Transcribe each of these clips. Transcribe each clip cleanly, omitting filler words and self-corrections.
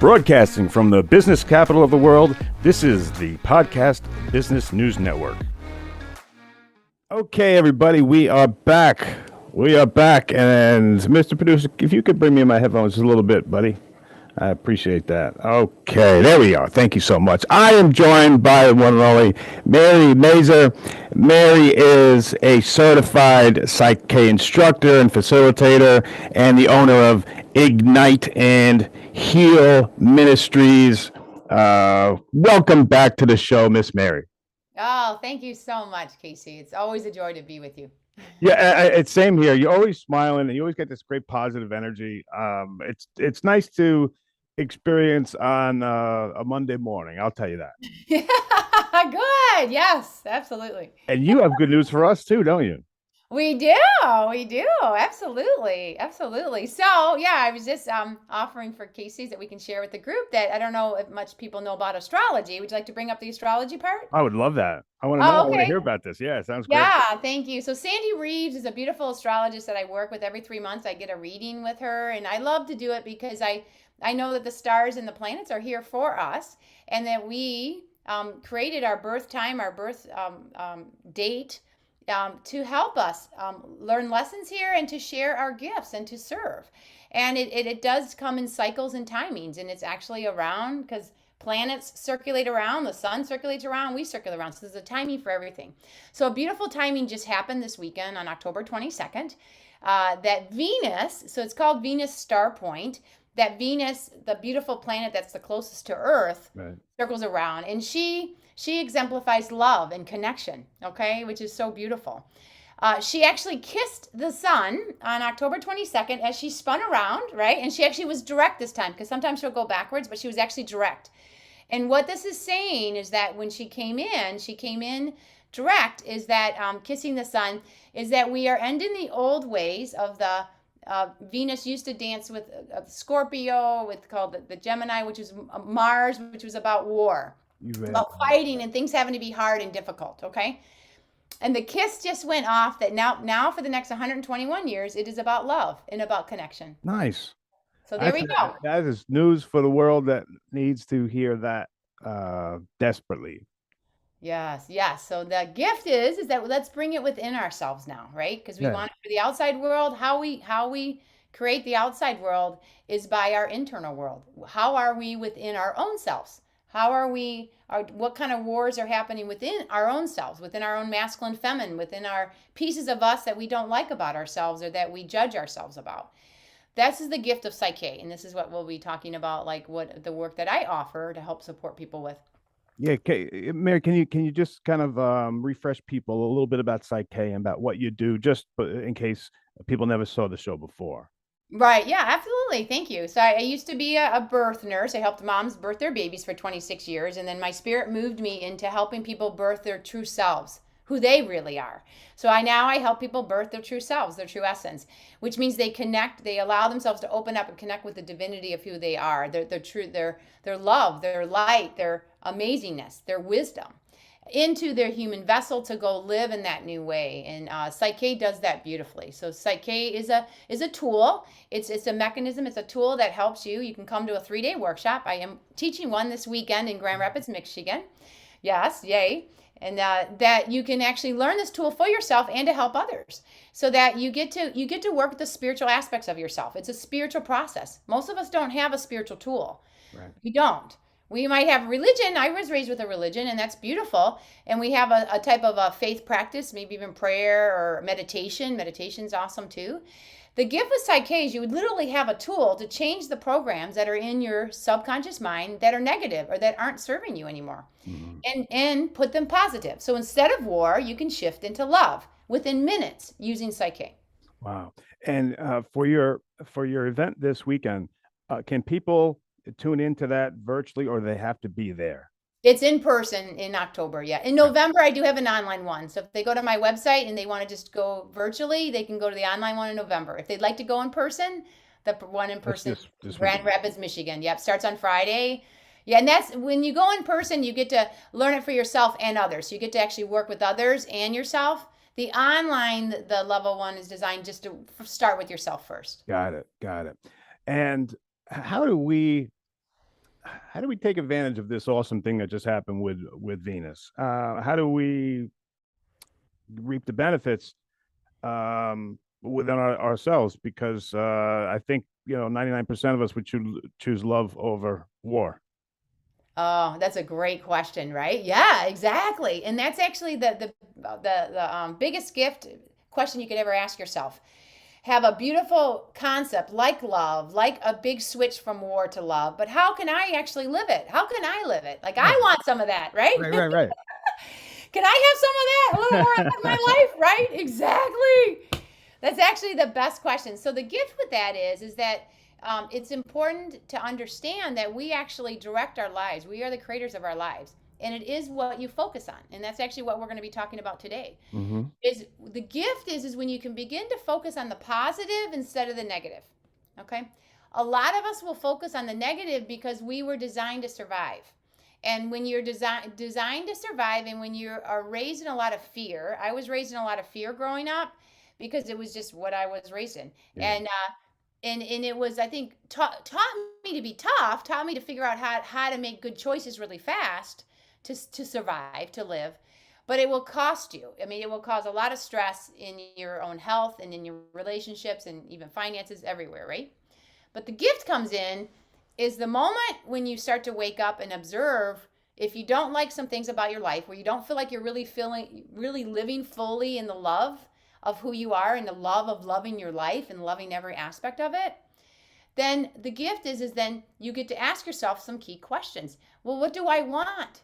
Broadcasting from the business capital of the world, this is the Podcast Business News Network. Okay, everybody, we are back. And Mr. Producer, if you could bring me my headphones just a little bit, buddy. I appreciate that. Okay, there we are. Thank you so much. I am joined by the one and only Mary Mazur. Mary is a certified Psych-K instructor and facilitator and the owner of Ignite and Heal Ministries. Welcome back to the show, Miss Mary. Oh, thank you so much, Casey. It's always a joy to be with you. Yeah, it's same here. You're always smiling and you always get this great positive energy. It's nice to experience on a Monday morning. I'll tell you that. Good. Yes, absolutely. And you have good news for us too, don't you? We do. Absolutely. So yeah, I was just offering for Casey's that we can share with the group that I don't know if much people know about astrology. Would you like to bring up the astrology part? I would love that. I want to know. I want to hear about this. Yeah, it sounds great. Yeah, thank you. So Sandy Reeves is a beautiful astrologist that I work with every 3 months. I get a reading with her, and I love to do it because I know that the stars and the planets are here for us, and that we created our birth time, our birth date, to help us learn lessons here and to share our gifts and to serve. And it does come in cycles and timings, and it's actually around because planets circulate around, the sun circulates around, we circulate around. So there's a timing for everything. So a beautiful timing just happened this weekend on October 22nd, that Venus, so it's called Venus Star Point, that Venus, the beautiful planet that's the closest to Earth, right, circles around. And she exemplifies love and connection, okay, which is so beautiful. She actually kissed the sun on October 22nd as she spun around, right? And she actually was direct this time because sometimes she'll go backwards, but she was actually direct. And what this is saying is that when she came in direct, is that kissing the sun is that we are ending the old ways of the Venus used to dance with Scorpio, with called the Gemini, which is Mars, which was about war. About fighting and things having to be hard and difficult, okay? And the kiss just went off that now for the next 121 years, it is about love and about connection. Nice. So there we go. That is news for the world that needs to hear that desperately. Yes. So the gift is that let's bring it within ourselves now, right? Because we want it for the outside world. How we create the outside world is by our internal world. How are we within our own selves? What kind of wars are happening within our own selves, within our own masculine, feminine, within our pieces of us that we don't like about ourselves or that we judge ourselves about? This is the gift of Psych-K, and this is what we'll be talking about, like what the work that I offer to help support people with. Yeah, Mary, can you just kind of refresh people a little bit about Psych-K and about what you do, just in case people never saw the show before? Right. Yeah, absolutely. Thank you. So I used to be a birth nurse. I helped moms birth their babies for 26 years. And then my spirit moved me into helping people birth their true selves, who they really are. So I help people birth their true selves, their true essence, which means they connect, they allow themselves to open up and connect with the divinity of who they are, their truth, their love, their light, their amazingness, their wisdom, into their human vessel to go live in that new way. And Psych-K does that beautifully. So Psych-K is a tool. It's a mechanism. It's a tool that helps you. You can come to a 3-day workshop. I am teaching one this weekend in Grand Rapids, Michigan. Yes, yay. And that you can actually learn this tool for yourself and to help others, so that you get to work with the spiritual aspects of yourself. It's a spiritual process. Most of us don't have a spiritual tool. Right. We don't. We might have religion. I was raised with a religion, and that's beautiful. And we have a type of a faith practice, maybe even prayer or meditation. Meditation's awesome too. The gift with Psych-K is you would literally have a tool to change the programs that are in your subconscious mind that are negative or that aren't serving you anymore, and put them positive. So instead of war, you can shift into love within minutes using Psych-K. Wow. And for your event this weekend, can people tune into that virtually, or they have to be there? It's in person in October, yeah. In November, I do have an online one. So if they go to my website and they want to just go virtually, they can go to the online one in November. If they'd like to go in person, the one in person, Grand Rapids, Michigan. Yep, starts on Friday. Yeah, and that's when you go in person, you get to learn it for yourself and others. So you get to actually work with others and yourself. The online, the level one is designed just to start with yourself first. Got it. And how do we how do we take advantage of this awesome thing that just happened with Venus? How do we reap the benefits within ourselves? Because I think 99% of us would choose love over war. Oh, that's a great question, right? Yeah, exactly. And that's actually the biggest gift question you could ever ask yourself. Have a beautiful concept like love, like a big switch from war to love, but how can I actually live it? How can I live it? Like I Right, want some of that, right? right, right, right. Can I have some of that? A little more of my life, right? Exactly. That's actually the best question. So the gift with that is that it's important to understand that we actually direct our lives. We are the creators of our lives, and it is what you focus on. And that's actually what we're going to be talking about today. Mm-hmm. Is the gift is when you can begin to focus on the positive instead of the negative. Okay, a lot of us will focus on the negative because we were designed to survive. And when you're designed to survive, and when you are raised in a lot of fear, I was raised in a lot of fear growing up because it was just what I was raised in. Yeah. And it was, I think, taught me to be tough, taught me to figure out how to make good choices really fast to survive, to live. But it will cost you. I mean, it will cause a lot of stress in your own health and in your relationships and even finances everywhere, right? But the gift comes in is the moment when you start to wake up and observe if you don't like some things about your life, where you don't feel like you're really living fully in the love of who you are and the love of loving your life and loving every aspect of it. Then the gift is then you get to ask yourself some key questions. Well, what do I want?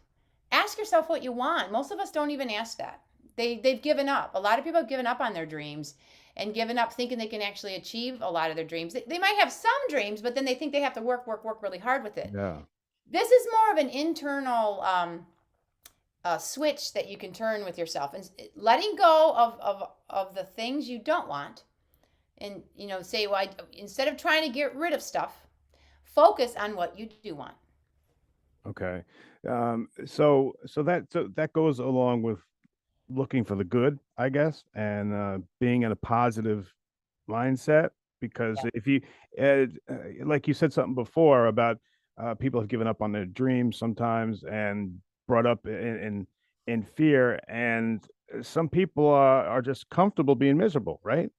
Ask yourself what you want. Most of us don't even ask that. They've given up. A lot of people have given up on their dreams and given up thinking they can actually achieve a lot of their dreams. They might have some dreams, but then they think they have to work really hard with it. Yeah. This is more of an internal switch that you can turn with yourself, and letting go of the things you don't want. And say, well, instead of trying to get rid of stuff, focus on what you do want. Okay. So that goes along with looking for the good, I guess, and being in a positive mindset. Because Yeah. if you, like you said something before about people have given up on their dreams sometimes and brought up in fear, and some people are just comfortable being miserable, right?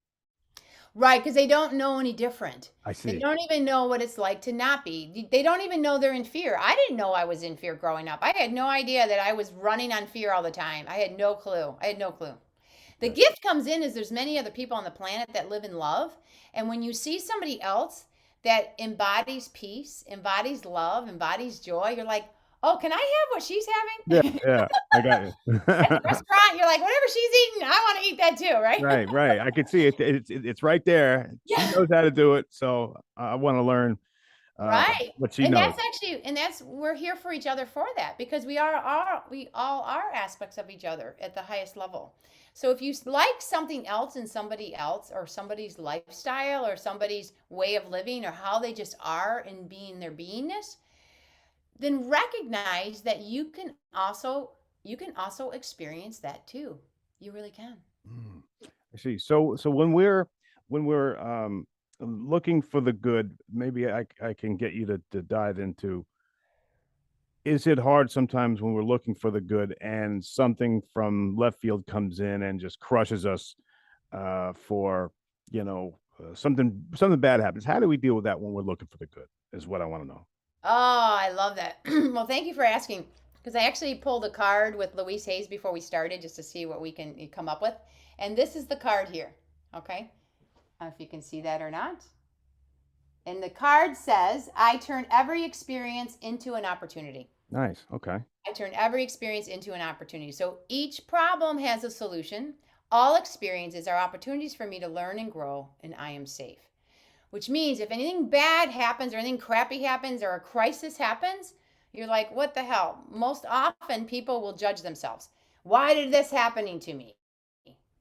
Right, because they don't know any different. I They see. don't even know what it's like to not be. They don't even know they're in fear. I didn't know I was in fear growing up. I had no idea that I was running on fear all the time. I had no clue. I had no clue. The Yeah. gift comes in is there's many other people on the planet that live in love. And when you see somebody else that embodies peace, embodies love, embodies joy, you're like, oh, can I have what she's Yeah, having? yeah, I got you. At the restaurant, you're like, whatever she's eating, I want to eat that too, right? Right, right. I could see it. It's right there. She Yeah. knows how to do it, so I want to learn Right. what she knows. And that's we're here for each other for that because we all are aspects of each other at the highest level. So if you like something else in somebody else or somebody's lifestyle or somebody's way of living or how they just are in being their beingness, then recognize that you can also experience that too. You really can. Mm, I see. So when we're looking for the good, maybe I can get you to dive into, is it hard sometimes when we're looking for the good and something from left field comes in and just crushes us for something bad happens? How do we deal with that when we're looking for the good? Is what I want to know. Oh, I love that. Well, thank you for asking because I actually pulled a card with Louise Hayes before we started just to see what we can come up with. And this is the card here. Okay. I don't know if you can see that or not. And the card says, I turn every experience into an opportunity. Nice. Okay. I turn every experience into an opportunity. So each problem has a solution. All experiences are opportunities for me to learn and grow, and I am safe. Which means if anything bad happens or anything crappy happens or a crisis happens, you're like, what the hell? Most often people will judge themselves. Why did this happening to me?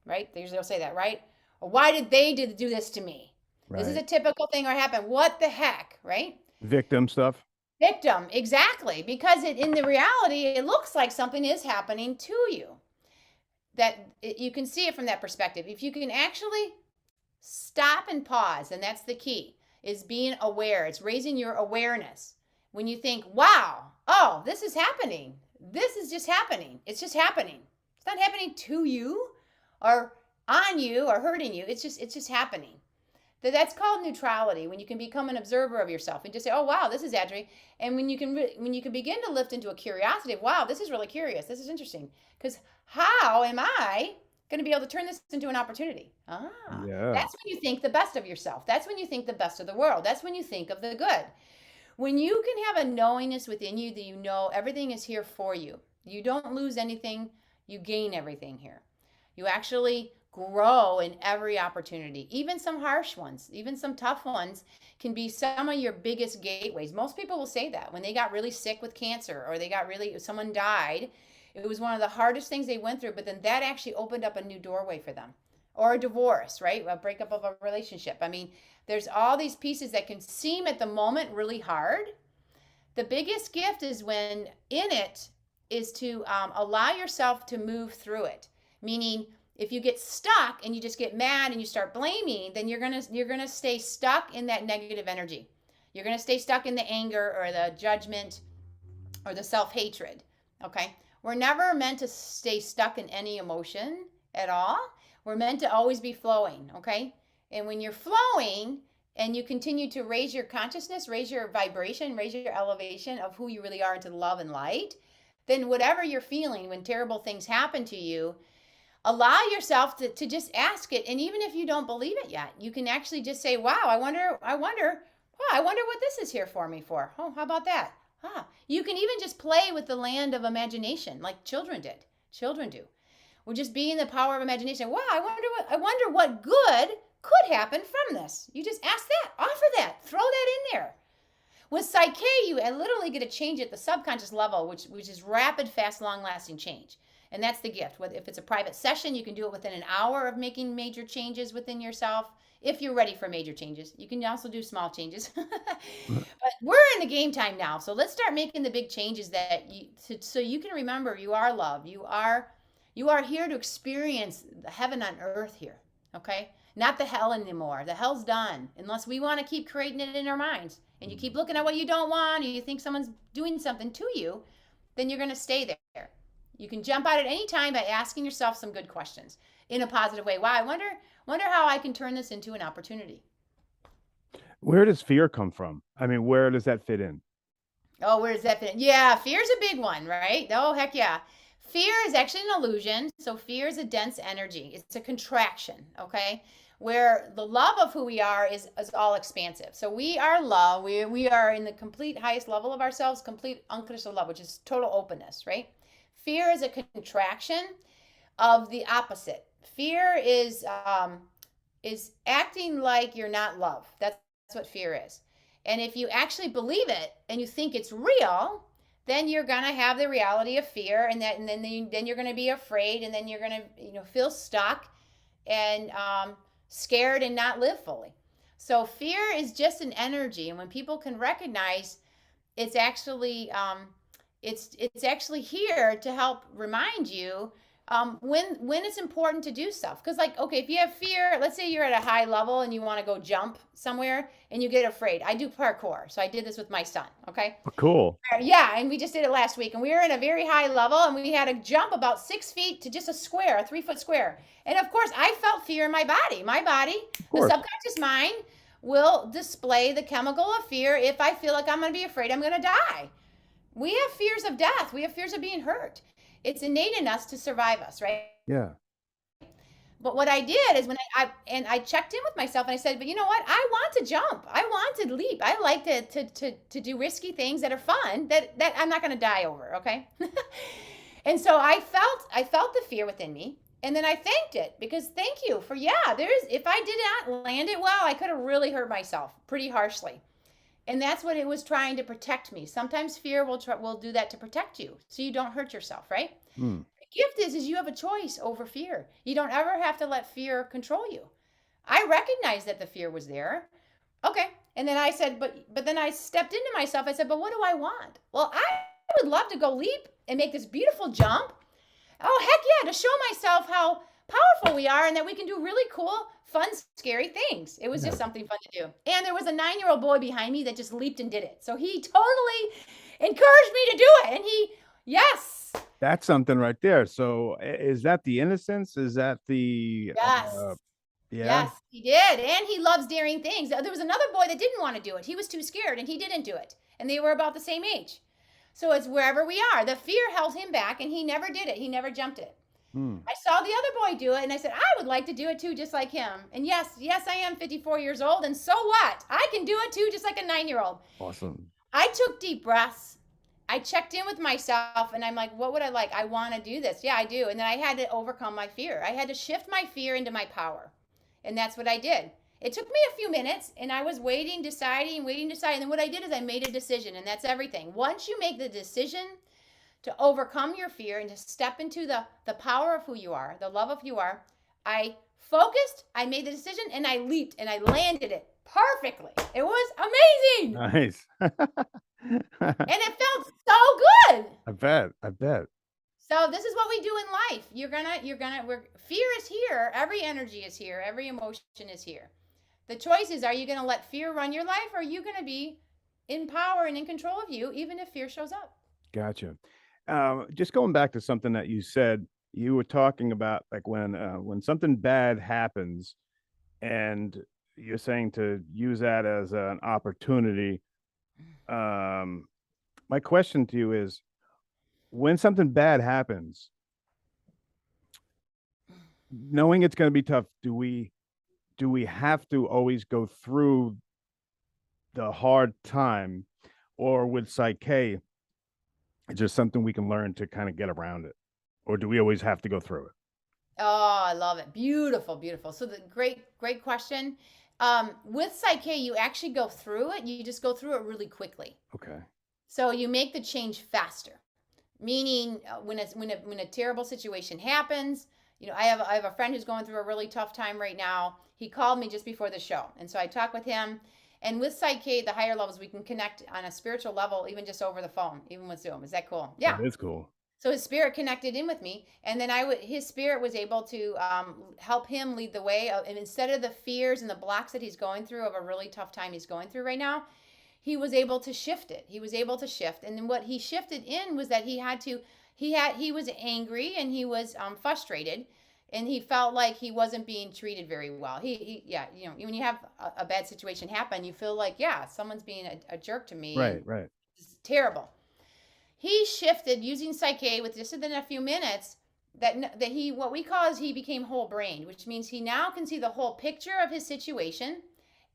Right? They usually will say that, right? Or why did they do this to me? This is Right. a typical thing or happen. What the heck, right? Victim stuff. Victim, exactly. Because in the reality, it looks like something is happening to you. You can see it from that perspective. If you can actually stop and pause, and that's the key, is being aware. It's raising your awareness. When you think, wow, oh, this is happening. This is just happening. It's just happening. It's not happening to you or on you or hurting you. It's just happening. That's called neutrality, when you can become an observer of yourself and just say, oh, wow, this is agitating. And when you can begin to lift into a curiosity of, wow, this is really curious. This is interesting. Because how am I going to be able to turn this into an opportunity? Yeah. That's when you think the best of yourself. That's when you think the best of the world. That's when you think of the good. When you can have a knowingness within you that you know everything is here for you, you don't lose anything, you gain everything here. You actually grow in every opportunity, even some harsh ones, even some tough ones can be some of your biggest gateways. Most people will say that when they got really sick with cancer or someone died, it was one of the hardest things they went through, but then that actually opened up a new doorway for them. Or a divorce, right? A breakup of a relationship. I mean, there's all these pieces that can seem at the moment really hard. The biggest gift is when in it is to allow yourself to move through it. Meaning, if you get stuck and you just get mad and you start blaming, then you're gonna stay stuck in that negative energy. You're gonna stay stuck in the anger or the judgment or the self-hatred. Okay? We're never meant to stay stuck in any emotion at all. We're meant to always be flowing, okay? And when you're flowing and you continue to raise your consciousness, raise your vibration, raise your elevation of who you really are into love and light, then whatever you're feeling when terrible things happen to you, allow yourself to just ask it. And even if you don't believe it yet, you can actually just say, wow, I wonder what this is here for me for. Oh, how about that? You can even just play with the land of imagination like children do. We're just being the power of imagination. Wow, I wonder what good could happen from this. You just ask that, offer that, throw that in there. With Psyche, you literally get to change at the subconscious level, which is rapid, fast, long-lasting change. And that's the gift. If it's a private session, you can do it within an hour of making major changes within yourself. If you're ready for major changes, you can also do small changes. But we're in the game time now, so let's start making the big changes so you can remember you are love. You are here to experience the heaven on earth here, okay? Not the hell anymore. The hell's done. Unless we want to keep creating it in our minds. And you keep looking at what you don't want, or you think someone's doing something to you, then you're going to stay there. You can jump out at any time by asking yourself some good questions in a positive way. Wow, I wonder how I can turn this into an opportunity. Where does fear come from? I mean, where does that fit in? Oh, where does that fit in? Yeah, fear's a big one, right? Oh, heck yeah. Fear is actually an illusion. So fear is a dense energy. It's a contraction, okay? Where the love of who we are is all expansive. So we are love. We are in the complete highest level of ourselves, complete unconditional love, which is total openness, right? Fear is a contraction of the opposite. Fear is acting like you're not love. That's what fear is. And if you actually believe it and you think it's real, then you're gonna have the reality of fear, and then you're gonna be afraid, and then you're gonna feel stuck and scared and not live fully. So fear is just an energy, and when people can recognize it's actually it's actually here to help remind you when it's important to do stuff. Because okay, if you have fear, let's say you're at a high level and you want to go jump somewhere and you get afraid. I do parkour, so I did this with my son, okay? Cool. Yeah, and we just did it last week, and we were in a very high level, and we had to jump about 6 feet to just a 3-foot square. And of course, I felt fear in my body. The subconscious mind will display the chemical of fear. If I feel like I'm going to be afraid I'm going to die. We have fears of death. We have fears of being hurt. It's innate in us to survive us, right? Yeah. But what I did is when I checked in with myself and I said, but you know what? I want to jump. I want to leap. I like to do risky things that are fun that I'm not going to die over, okay? And so I felt the fear within me, and then I thanked it, because thank you for, if I did not land it well, I could have really hurt myself pretty harshly. And that's what it was trying to protect me. Sometimes fear will do that to protect you, so you don't hurt yourself, right? The gift is you have a choice over fear. You don't ever have to let fear control you. I recognized that the fear was there. Okay. And then I said, but then I stepped into myself. I said, but what do I want? Well, I would love to go leap and make this beautiful jump. Oh, heck yeah, to show myself how powerful we are and that we can do really cool, fun, scary things. It was Yeah. just something fun to do. And there was a 9-year-old boy behind me that just leaped and did it. So he totally encouraged me to do it. And yes, That's something right there. So is that the innocence? Is that the yes. yeah? Yes, he did. And he loves daring things. There was another boy that didn't want to do it. He was too scared and he didn't do it. And they were about the same age. So it's wherever we are. The fear held him back and he never did it. He never jumped it. Hmm. I saw the other boy do it and I said, I would like to do it too, just like him. And yes, I am 54 years old. And so what? I can do it too, just like a 9-year-old. Awesome. I took deep breaths. I checked in with myself and I'm like, what would I like? I want to do this. Yeah, I do. And then I had to overcome my fear. I had to shift my fear into my power. And that's what I did. It took me a few minutes and I was waiting, deciding. And then what I did is I made a decision, and that's everything. Once you make the decision to overcome your fear and to step into the power of who you are, the love of who you are, I focused, I made the decision, and I leaped and I landed it perfectly. It was amazing. Nice. And it felt so good. I bet. I bet. So this is what we do in life. Fear is here. Every energy is here. Every emotion is here. The choice is, are you going to let fear run your life, or are you going to be in power and in control of you, even if fear shows up? Gotcha. Just going back to something that you said, you were talking about like when something bad happens, and you're saying to use that as an opportunity. My question to you is, when something bad happens, knowing it's going to be tough, do we have to always go through the hard time, or with Psyche, it's just something we can learn to kind of get around it, or do we always have to go through it? Oh, I love it. Beautiful, beautiful. So the great question. With Psyche, you actually go through it. You just go through it really quickly. Okay. So you make the change faster. Meaning, when a terrible situation happens, I have a friend who's going through a really tough time right now. He called me just before the show, and so I talked with him. And with Psyche, the higher levels, we can connect on a spiritual level, even just over the phone, even with Zoom. Is that cool? Yeah. That is cool. So his spirit connected in with me, and then his spirit was able to help him lead the way. And instead of the fears and the blocks that he's going through of a really tough time he's going through right now, he was able to shift it. He was able to shift, and then what he shifted in was that he was angry and he was frustrated, and he felt like he wasn't being treated very well. When you have a bad situation happen, you feel like, yeah, someone's being a jerk to me. Right. Right. It's terrible. He shifted using Psyche with just within a few minutes. What we call is he became whole brained, which means he now can see the whole picture of his situation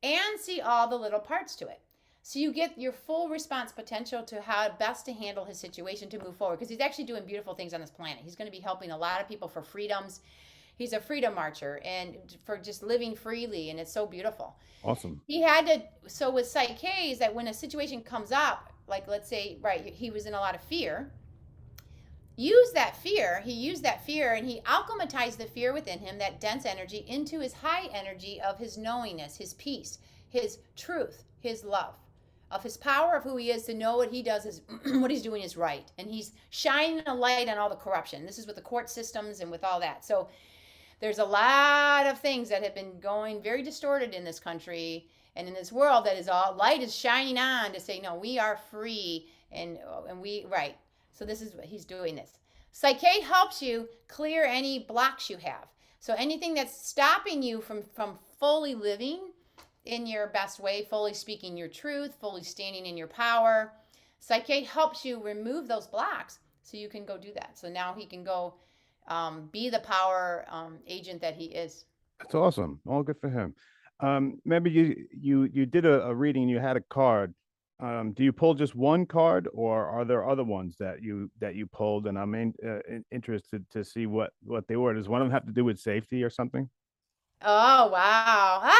and see all the little parts to it. So you get your full response potential to how best to handle his situation to move forward, because he's actually doing beautiful things on this planet. He's going to be helping a lot of people for freedoms. He's a freedom marcher and for just living freely, and it's so beautiful. Awesome. So with Psyche is that when a situation comes up, like let's say, right, he was in a lot of fear, he used that fear and he alchematized the fear within him, that dense energy, into his high energy of his knowingness, his peace, his truth, his love, of his power of who he is, to know what he does is what he's doing is right. And he's shining a light on all the corruption. This is with the court systems and with all that. So there's a lot of things that have been going very distorted in this country and in this world, that is all light is shining on to say, no, we are free and we, right. So this is what he's doing this. Psyche helps you clear any blocks you have. So anything that's stopping you from fully living in your best way, fully speaking your truth, fully standing in your power, Psyche helps you remove those blocks so you can go do that. So now he can go be the power agent that he is. That's awesome. All good for him. Maybe you did a reading and you had a card. Do you pull just one card, or are there other ones that you pulled? And I'm interested to see what they were. Does one of them have to do with safety or something? Oh, wow.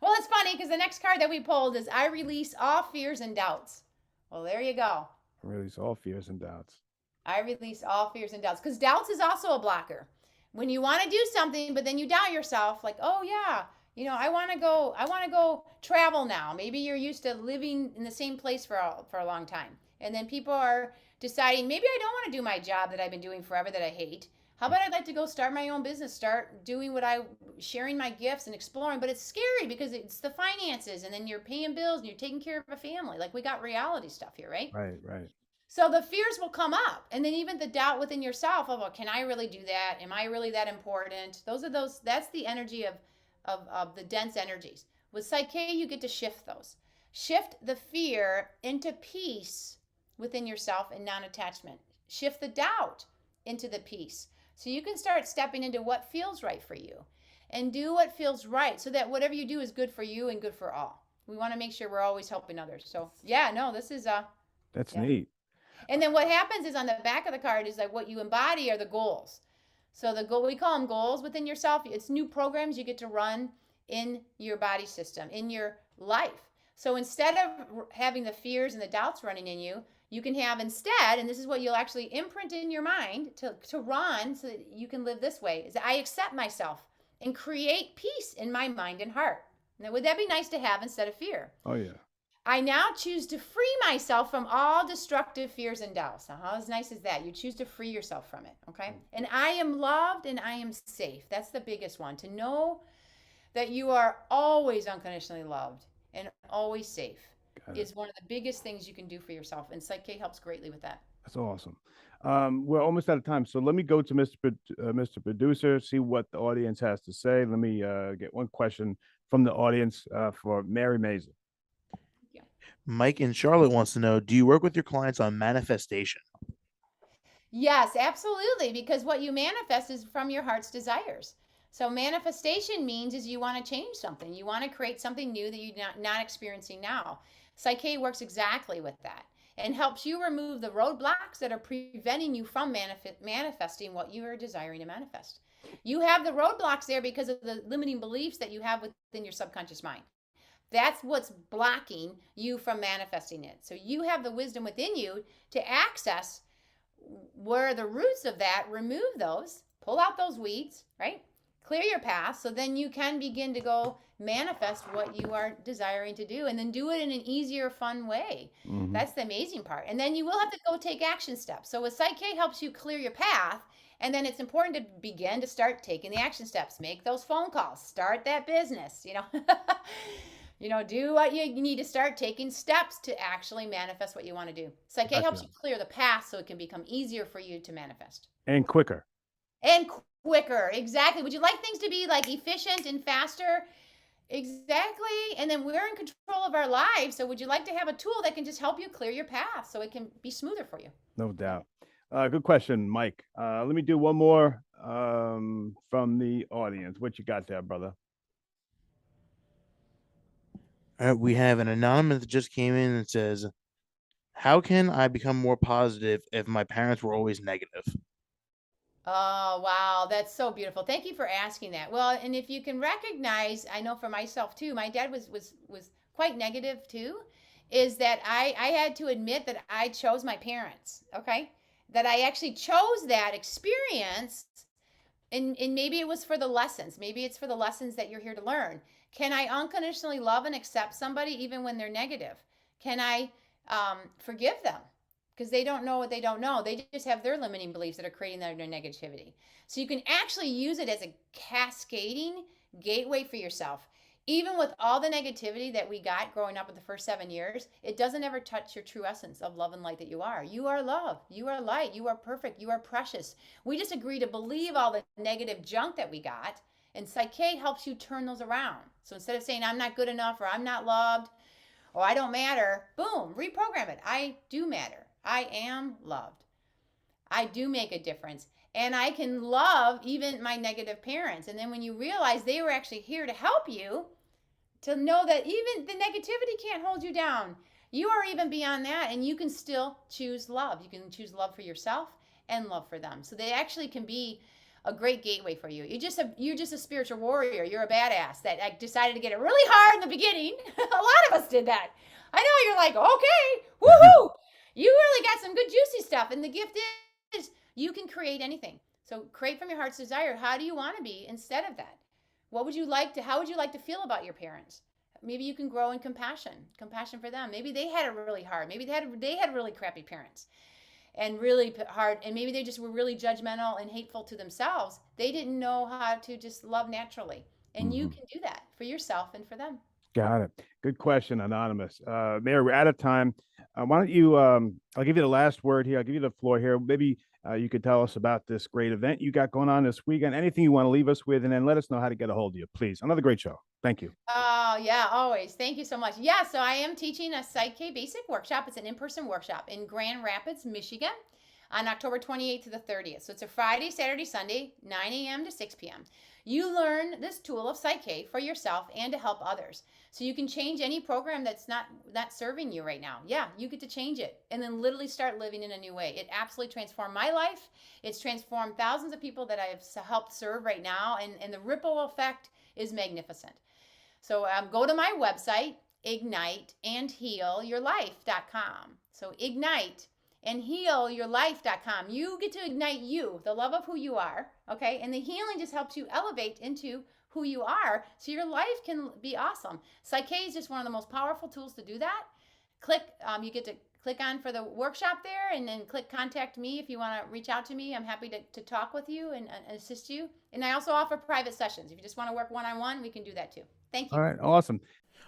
Well, it's funny because the next card that we pulled is I release all fears and doubts. Well, there you go. Release all fears and doubts. I release all fears and doubts, because doubts is also a blocker. When you want to do something, but then you doubt yourself, like, oh yeah, I want to go travel now. Maybe you're used to living in the same place for a long time. And then people are deciding, maybe I don't want to do my job that I've been doing forever that I hate. How about I'd like to go start my own business, start doing sharing my gifts and exploring, but it's scary because it's the finances and then you're paying bills and you're taking care of a family. Like we got reality stuff here, right? Right, right. So the fears will come up. And then even the doubt within yourself of, well, can I really do that? Am I really that important? That's the energy of the dense energies. With Psyche, you get to shift those. Shift the fear into peace within yourself and non-attachment. Shift the doubt into the peace. So you can start stepping into what feels right for you and do what feels right so that whatever you do is good for you and good for all. We want to make sure we're always helping others. So yeah, no, this is That's yeah. neat. And then what happens is on the back of the card is like what you embody are the goals. So the goal, we call them goals within yourself. It's new programs you get to run in your body system, in your life. So instead of having the fears and the doubts running in you, you can have instead, and this is what you'll actually imprint in your mind to run so that you can live this way, is I accept myself and create peace in my mind and heart. Now, would that be nice to have instead of fear? Oh, yeah. I now choose to free myself from all destructive fears and doubts. Now, how nice is that? You choose to free yourself from it, okay? And I am loved and I am safe. That's the biggest one, to know that you are always unconditionally loved and always safe is one of the biggest things you can do for yourself. And Psyche helps greatly with that. That's awesome. We're almost out of time, so let me go to Mr. Producer, see what the audience has to say. Let me get one question from the audience for Mary Mazur. Mike in Charlotte wants to know, do you work with your clients on manifestation? Yes, absolutely, because what you manifest is from your heart's desires. So manifestation means is you want to change something. You want to create something new that you're not experiencing now. Psyche works exactly with that and helps you remove the roadblocks that are preventing you from manifesting what you are desiring to manifest. You have the roadblocks there because of the limiting beliefs that you have within your subconscious mind. That's what's blocking you from manifesting it. So you have the wisdom within you to access where the roots of that, remove those, pull out those weeds, right? Clear your path so then you can begin to go manifest what you are desiring to do and then do it in an easier, fun way. Mm-hmm. That's the amazing part. And then you will have to go take action steps. So with Psyche helps you clear your path. And then it's important to begin to start taking the action steps, make those phone calls, start that business, do what you need to start taking steps to actually manifest what you want to do. Psyche helps you clear the path so it can become easier for you to manifest. And quicker. And quicker, exactly. Would you like things to be like efficient and faster? Exactly. And then we're in control of our lives. So would you like to have a tool that can just help you clear your path so it can be smoother for you? No doubt. Good question, Mike. Let me do one more from the audience. What you got there, brother? We have an anonymous that just came in and says, how can I become more positive if my parents were always negative? Oh, wow. That's so beautiful. Thank you for asking that. Well, and if you can recognize, I know for myself too, my dad was quite negative too, is that I had to admit that I chose my parents, okay? That I actually chose that experience and maybe it was for the lessons. Maybe it's for the lessons that you're here to learn. Can I unconditionally love and accept somebody even when they're negative? Can I forgive them? Because they don't know what they don't know. They just have their limiting beliefs that are creating their negativity. So you can actually use it as a cascading gateway for yourself. Even with all the negativity that we got growing up in the first 7 years, it doesn't ever touch your true essence of love and light that you are. You are love. You are light. You are perfect. You are precious. We just agree to believe all the negative junk that we got, and Psyche helps you turn those around. So instead of saying, I'm not good enough, or I'm not loved, or I don't matter, boom, reprogram it. I do matter. I am loved. I do make a difference. And I can love even my negative parents. And then when you realize they were actually here to help you, to know that even the negativity can't hold you down. You are even beyond that, and you can still choose love. You can choose love for yourself and love for them. So they actually can be a great gateway for you. You're just a spiritual warrior. You're a badass that decided to get it really hard in the beginning. A lot of us did that. I know you're like, okay, woohoo! You really got some good juicy stuff. And the gift is you can create anything. So create from your heart's desire. How do you want to be instead of that? How would you like to feel about your parents? Maybe you can grow in compassion for them. Maybe they had it really hard. Maybe they had really crappy parents. and really put hard, and maybe they just were really judgmental and hateful to themselves. They didn't know how to just love naturally. And you can do that for yourself and for them. Got it. Good question, Anonymous. Mayor, we're out of time. Why don't you, I'll give you the last word here. I'll give you the floor here. Maybe you could tell us about this great event you got going on this weekend, anything you want to leave us with, and then let us know how to get a hold of you, please. Another great show. Thank you. Oh, yeah, always. Thank you so much. Yeah, so I am teaching a Psych-K basic workshop. It's an in-person workshop in Grand Rapids, Michigan on October 28th to the 30th. So it's a Friday, Saturday, Sunday, 9 a.m. to 6 p.m. You learn this tool of Psych-K for yourself and to help others. So you can change any program that's not serving you right now. Yeah, you get to change it and then literally start living in a new way. It absolutely transformed my life. It's transformed thousands of people that I have helped serve right now. And the ripple effect is magnificent. So go to my website, igniteandhealyourlife.com. So igniteandhealyourlife.com. You get to ignite you, the love of who you are, okay? And the healing just helps you elevate into who you are so your life can be awesome. Psych-K is just one of the most powerful tools to do that. You get to click on for the workshop there and then click contact me if you want to reach out to me. I'm happy to talk with you and assist you. And I also offer private sessions. If you just want to work one-on-one, we can do that too. Thank you. All right. Awesome.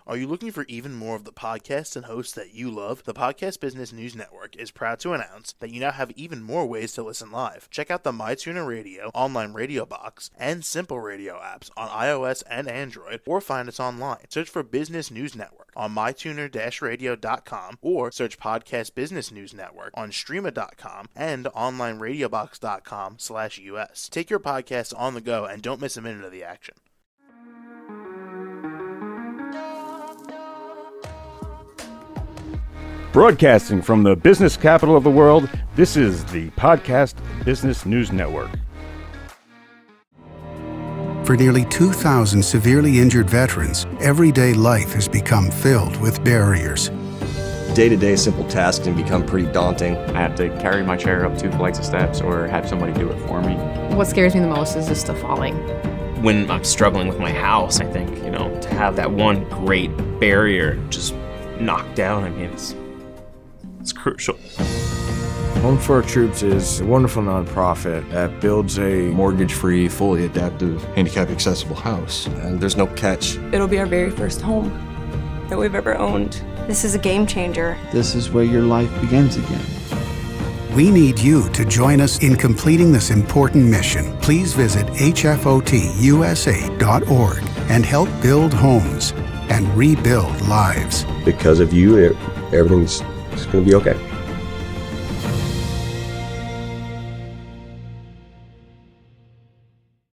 Are you looking for even more of the podcasts and hosts that you love? The Podcast Business News Network is proud to announce that you now have even more ways to listen live. Check out the MyTuner Radio, online radio box, and Simple Radio apps on iOS and Android, or find us online. Search for Business News Network on mytuner-radio.com or search Podcast Business News Network on streama.com and onlineradiobox.com/US. Take your podcast on the go and don't miss a minute of the action. Broadcasting from the business capital of the world, this is the Podcast Business News Network. For nearly 2,000 severely injured veterans, everyday life has become filled with barriers. Day-to-day simple tasks can become pretty daunting. I have to carry my chair up 2 flights of steps or have somebody do it for me. What scares me the most is just the falling. When I'm struggling with my house, I think, to have that one great barrier just knocked down, it's crucial. Home for Our Troops is a wonderful nonprofit that builds a Mortgage-free, fully adaptive, handicap-accessible house. And there's no catch. It'll be our very first home that we've ever owned. This is a game changer. This is where your life begins again. We need you to join us in completing this important mission. Please visit hfotusa.org and help build homes and rebuild lives. Because of you, everything's going to be okay.